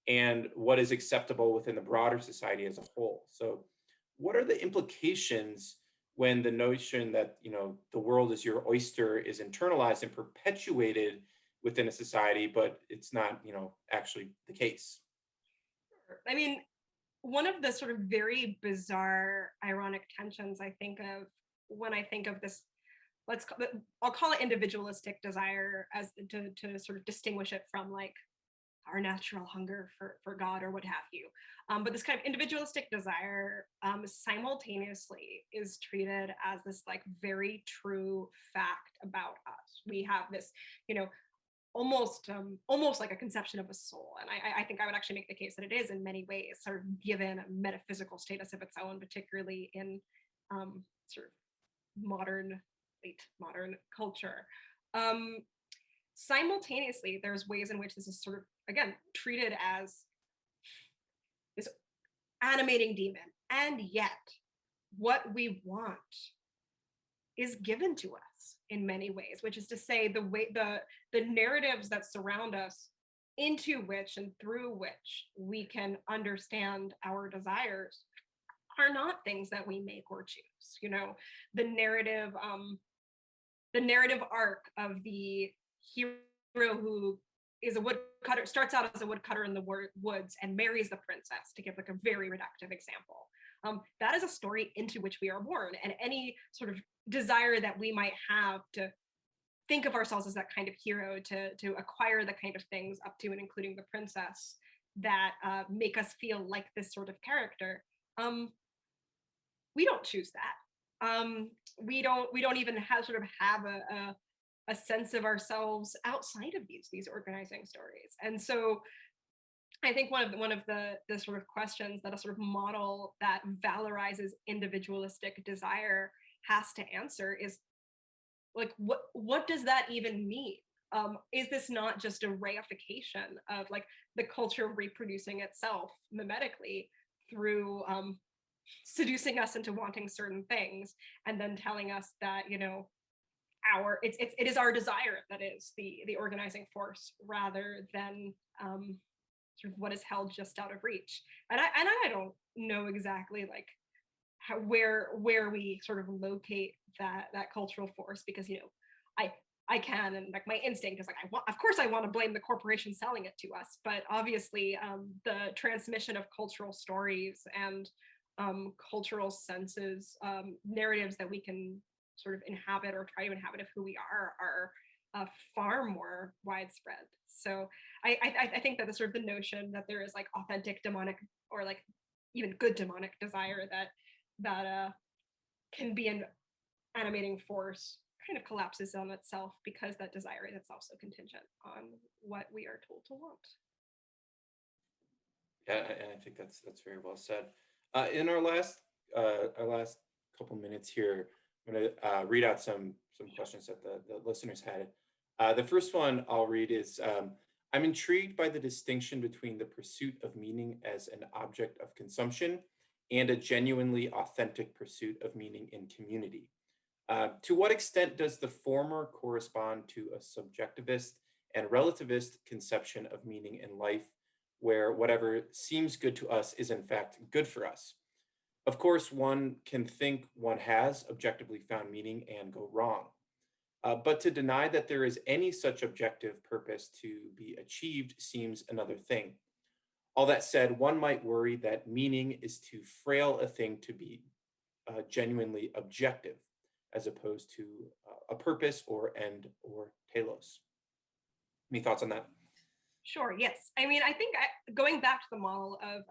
Speaker 2: and what is acceptable within the broader society as a whole. So what are the implications when the notion that, the world is your oyster is internalized and perpetuated within a society, but it's not, actually the case?
Speaker 3: I mean, one of the sort of very bizarre, ironic tensions I think of when I think of this, I'll call it individualistic desire, as to sort of distinguish it from like our natural hunger for God or what have you. But this kind of individualistic desire simultaneously is treated as this like very true fact about us. We have this, almost like a conception of a soul. And I think I would actually make the case that it is in many ways sort of given a metaphysical status of its own, particularly in sort of late modern culture. Simultaneously, there's ways in which this is sort of, again, treated as this animating demon. And yet, what we want is given to us in many ways, which is to say the narratives that surround us, into which and through which we can understand our desires, are not things that we make or choose. The narrative arc of the hero who is a woodcutter, starts out as a woodcutter in the woods and marries the princess, to give like a very reductive example. That is a story into which we are born, and any sort of desire that we might have to think of ourselves as that kind of hero, to acquire the kind of things up to and including the princess that make us feel like this sort of character, we don't choose that. We don't even have a sense of ourselves outside of these organizing stories. And so I think one of the sort of questions that a sort of model that valorizes individualistic desire has to answer is like, what does that even mean? Is this not just a reification of like the culture reproducing itself mimetically through seducing us into wanting certain things, and then telling us that it is our desire that is the organizing force, rather than sort of what is held just out of reach? And I don't know exactly like where we sort of locate that cultural force, because I can, and like my instinct is like, of course I want to blame the corporation selling it to us, but obviously the transmission of cultural stories and cultural senses, narratives that we can sort of inhabit or try to inhabit of who we are far more widespread. So I think that the sort of the notion that there is like authentic demonic, or like even good demonic desire that can be an animating force kind of collapses on itself, because that desire is itself so contingent on what we are told to want.
Speaker 2: Yeah, and I think that's very well said. In our last couple minutes here, I'm going to read out some questions that the listeners had. The first one I'll read is, I'm intrigued by the distinction between the pursuit of meaning as an object of consumption and a genuinely authentic pursuit of meaning in community. To what extent does the former correspond to a subjectivist and relativist conception of meaning in life, where whatever seems good to us is in fact good for us? Of course, one can think one has objectively found meaning and go wrong. But to deny that there is any such objective purpose to be achieved seems another thing. All that said, one might worry that meaning is too frail a thing to be genuinely objective, as opposed to a purpose or end or telos. Any thoughts on that?
Speaker 3: Sure, yes. I mean, I think going back to the model of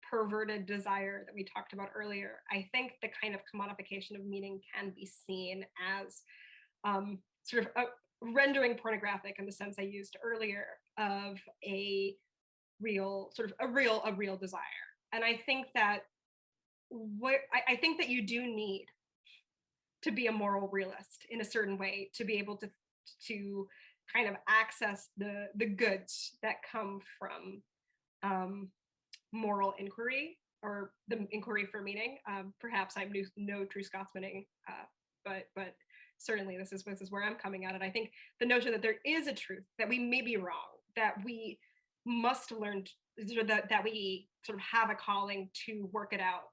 Speaker 3: perverted desire that we talked about earlier, I think the kind of commodification of meaning can be seen as sort of rendering pornographic in the sense I used earlier of a real desire. And I think that I think that you do need to be a moral realist in a certain way to be able to kind of access the goods that come from moral inquiry or the inquiry for meaning. Perhaps I'm no true Scotsmaning, but certainly this is where I'm coming at it. I think the notion that there is a truth, that we may be wrong, that we must learn, that we sort of have a calling to work it out.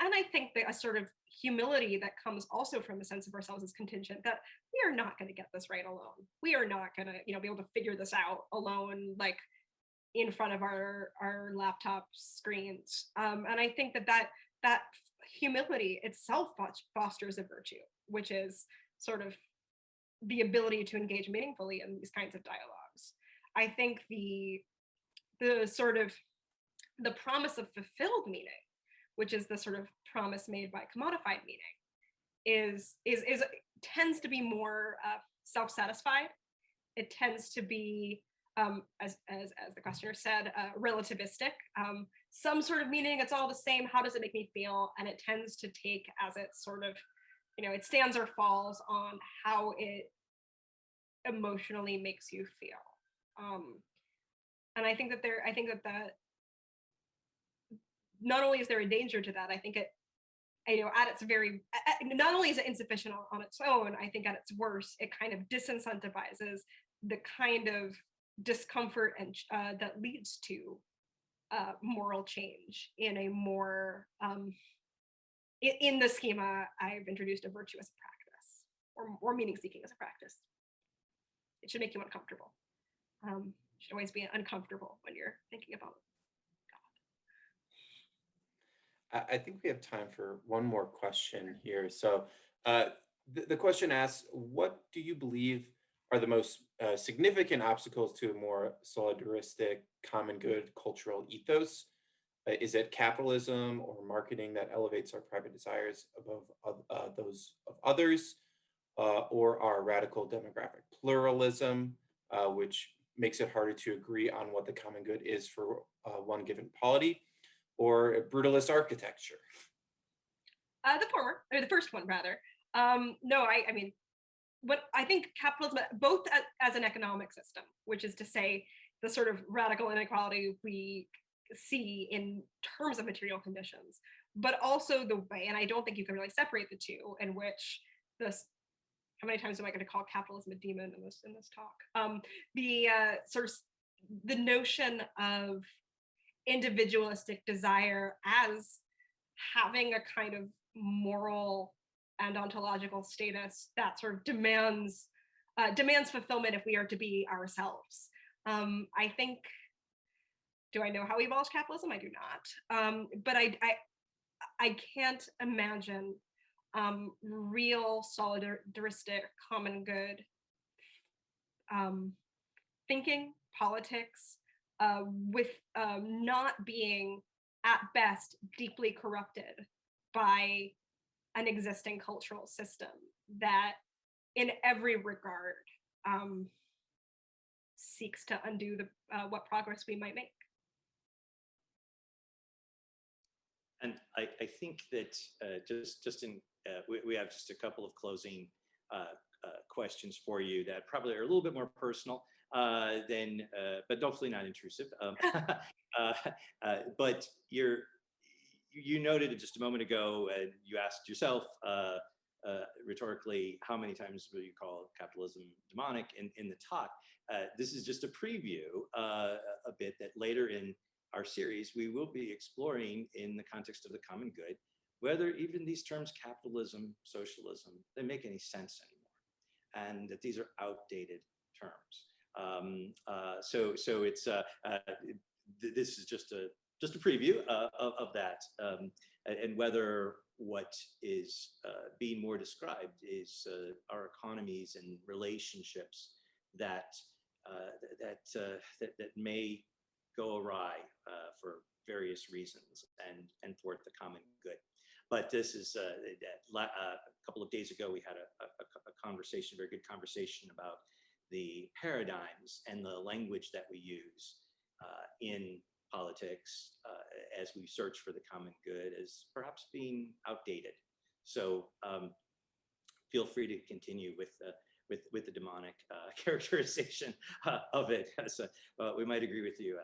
Speaker 3: And I think that a sort of humility that comes also from the sense of ourselves as contingent, that we are not going to get this right alone. We are not going to, be able to figure this out alone, like in front of our laptop screens. And I think that humility itself fosters a virtue, which is sort of the ability to engage meaningfully in these kinds of dialogues. I think the sort of the promise of fulfilled meaning, which is the sort of promise made by commodified meaning, is tends to be more self-satisfied. It tends to be, as the questioner said, relativistic. Some sort of meaning, it's all the same. How does it make me feel? And it tends to take as its sort of, it stands or falls on how it emotionally makes you feel. And I think that not only is there a danger to that, I think it, at its very, not only is it insufficient on its own, I think at its worst, it kind of disincentivizes the kind of discomfort and that leads to moral change in a more, in the schema, I've introduced a virtue as a practice, or meaning seeking as a practice. It should make you uncomfortable. You should always be uncomfortable when you're thinking about
Speaker 2: I think we have time for one more question here. So the question asks, what do you believe are the most significant obstacles to a more solidaristic, common good cultural ethos? Is it capitalism or marketing that elevates our private desires above those of others? Or our radical demographic pluralism, which makes it harder to agree on what the common good is for one given polity? Or brutalist architecture?
Speaker 3: The former, or the first one rather. No, I mean, what I think capitalism, both as an economic system, which is to say the sort of radical inequality we see in terms of material conditions, but also the way, and I don't think you can really separate the two, in which this, how many times am I going to call capitalism a demon in this talk? The sort of the notion of individualistic desire as having a kind of moral and ontological status that sort of demands fulfillment if we are to be ourselves. I think, do I know how we abolish capitalism? I do not. But I can't imagine real solidaristic common good thinking, politics, with not being at best deeply corrupted by an existing cultural system that in every regard seeks to undo what progress we might make.
Speaker 1: And I think that we have just a couple of closing questions for you that probably are a little bit more personal but hopefully not intrusive. But you noted just a moment ago, and you asked yourself rhetorically, how many times will you call capitalism demonic in the talk? This is just a preview a bit that later in our series, we will be exploring in the context of the common good, whether even these terms capitalism, socialism, they make any sense anymore, and that these are outdated terms. So it's this is just a preview of that, and whether what is being more described is our economies and relationships that may go awry for various reasons and thwart the common good. But this is a couple of days ago, we had a conversation, very good conversation about the paradigms and the language that we use in politics as we search for the common good as perhaps being outdated. So feel free to continue with the demonic characterization of it. So, we might agree with you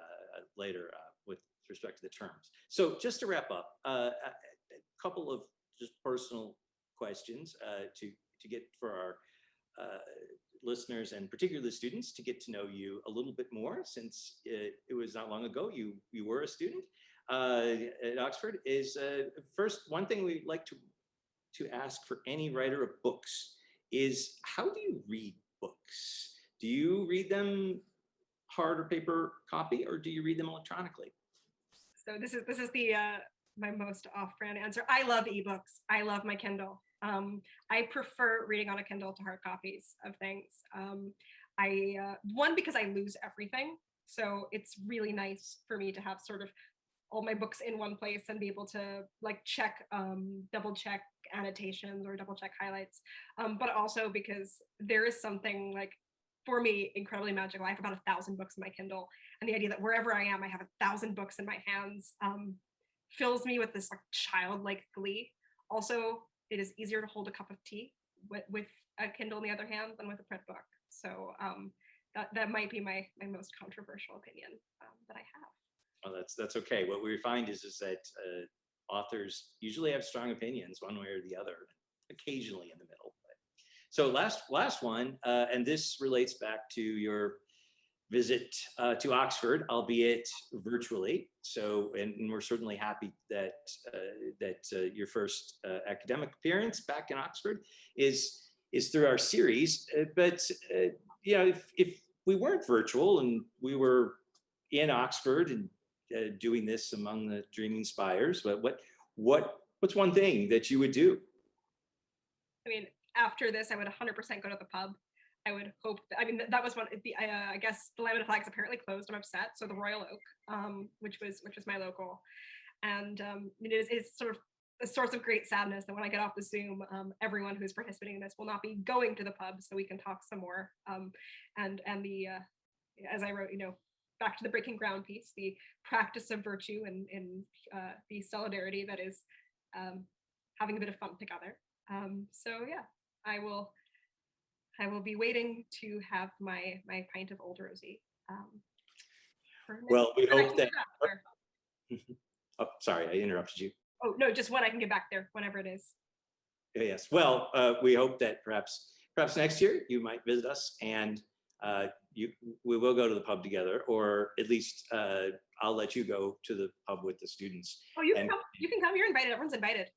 Speaker 1: later with respect to the terms. So just to wrap up, a couple of just personal questions to get for our listeners, and particularly the students, to get to know you a little bit more, since it was not long ago you were a student at Oxford. Is first, one thing we'd like to ask for any writer of books is, how do you read books? Do you read them hard or paper copy, or do you read them electronically?
Speaker 3: So this is the my most off-brand answer. I love ebooks. I love my Kindle. I prefer reading on a Kindle to hard copies of things. One, because I lose everything, so it's really nice for me to have sort of all my books in one place and be able to like double check annotations or double check highlights. But also because there is something, like, for me, incredibly magical. I have about 1,000 books in my Kindle, and the idea that wherever I am, I have 1,000 books in my hands fills me with this like childlike glee. Also, it is easier to hold a cup of tea with a Kindle in the other hand than with a print book. So that might be my most controversial opinion that I have.
Speaker 1: Well, that's okay. What we find is that authors usually have strong opinions one way or the other, occasionally in the middle. So last one, and this relates back to your visit to Oxford, albeit virtually. So, and we're certainly happy that your first academic appearance back in Oxford is through our series. But if we weren't virtual and we were in Oxford and doing this among the dreaming spires, but what's one thing that you would do?
Speaker 3: I mean, after this, I would 100% go to the pub. I would hope that was one. I guess the Lamb and Flags apparently closed. I'm upset. So the Royal Oak, which was my local, and it is sort of a source of great sadness that when I get off the Zoom, everyone who's participating in this will not be going to the pub, so we can talk some more. And the as I wrote, back to the breaking ground piece, the practice of virtue and the solidarity that is having a bit of fun together. So yeah, I will be waiting to have my pint of Old Rosie.
Speaker 1: Well, we hope that. Oh, sorry, I interrupted you.
Speaker 3: Oh no, just when I can get back there, whenever it is.
Speaker 1: Yes. Well, we hope that perhaps next year you might visit us, and we will go to the pub together, or at least I'll let you go to the pub with the students.
Speaker 3: Oh, you can come. You can come. You're invited. Everyone's invited.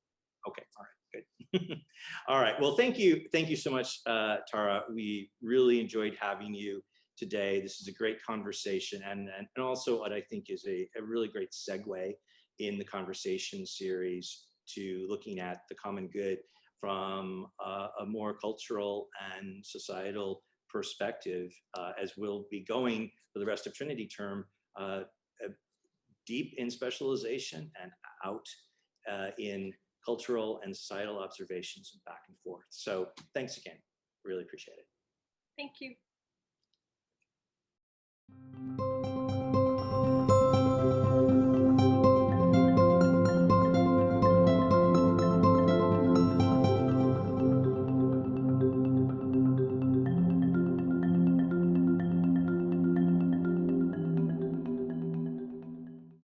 Speaker 1: Okay. All right. Good. All right. Well, thank you so much, Tara. We really enjoyed having you today. This is a great conversation, and also what I think is a really great segue in the conversation series to looking at the common good from a more cultural and societal perspective, as we'll be going for the rest of Trinity term, deep in specialization and out in cultural and societal observations and back and forth. So thanks again. Really appreciate it.
Speaker 3: Thank you.